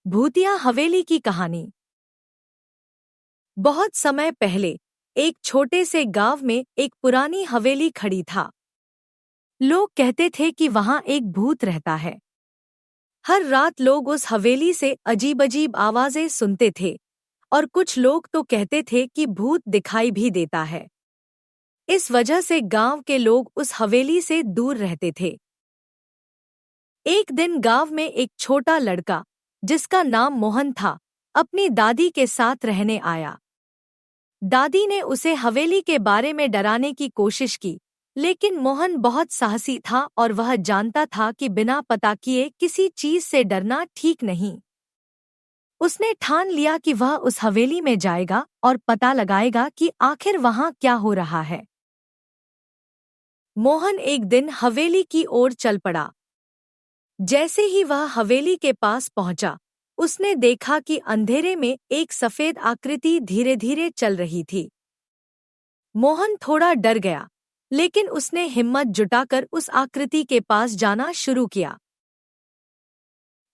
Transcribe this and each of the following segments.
भूतिया हवेली की कहानी। बहुत समय पहले एक छोटे से गांव में एक पुरानी हवेली खड़ी था। लोग कहते थे कि वहां एक भूत रहता है। हर रात लोग उस हवेली से अजीब अजीब आवाजें सुनते थे और कुछ लोग तो कहते थे कि भूत दिखाई भी देता है। इस वजह से गांव के लोग उस हवेली से दूर रहते थे। एक दिन गांव में एक छोटा लड़का, जिसका नाम मोहन था, अपनी दादी के साथ रहने आया। दादी ने उसे हवेली के बारे में डराने की कोशिश की, लेकिन मोहन बहुत साहसी था और वह जानता था कि बिना पता किए किसी चीज से डरना ठीक नहीं। उसने ठान लिया कि वह उस हवेली में जाएगा और पता लगाएगा कि आखिर वहां क्या हो रहा है। मोहन एक दिन हवेली की ओर चल पड़ा। जैसे ही वह हवेली के पास पहुंचा, उसने देखा कि अंधेरे में एक सफेद आकृति धीरे धीरे चल रही थी। मोहन थोड़ा डर गया, लेकिन उसने हिम्मत जुटाकर उस आकृति के पास जाना शुरू किया।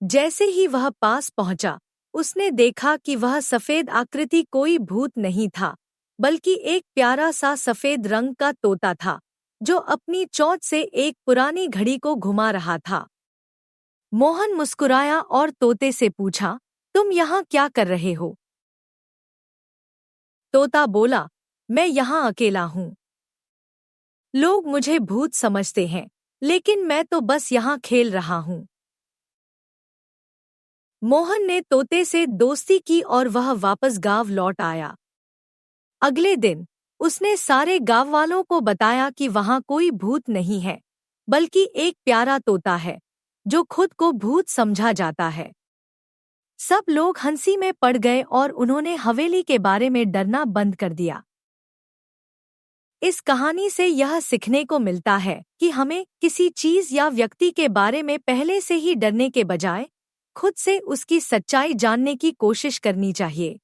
जैसे ही वह पास पहुंचा, उसने देखा कि वह सफेद आकृति कोई भूत नहीं था, बल्कि एक प्यारा सा सफेद रंग का तोता था, जो अपनी चोंच से एक पुरानी घड़ी को घुमा रहा था। मोहन मुस्कुराया और तोते से पूछा, तुम यहाँ क्या कर रहे हो? तोता बोला, मैं यहाँ अकेला हूँ। लोग मुझे भूत समझते हैं, लेकिन मैं तो बस यहाँ खेल रहा हूँ। मोहन ने तोते से दोस्ती की और वह वापस गांव लौट आया। अगले दिन उसने सारे गांव वालों को बताया कि वहाँ कोई भूत नहीं है, बल्कि एक प्यारा तोता है, जो खुद को भूत समझा जाता है। सब लोग हंसी में पड़ गए और उन्होंने हवेली के बारे में डरना बंद कर दिया। इस कहानी से यह सीखने को मिलता है कि हमें किसी चीज या व्यक्ति के बारे में पहले से ही डरने के बजाय खुद से उसकी सच्चाई जानने की कोशिश करनी चाहिए।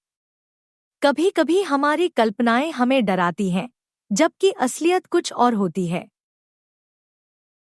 कभी-कभी हमारी कल्पनाएं हमें डराती हैं, जबकि असलियत कुछ और होती है।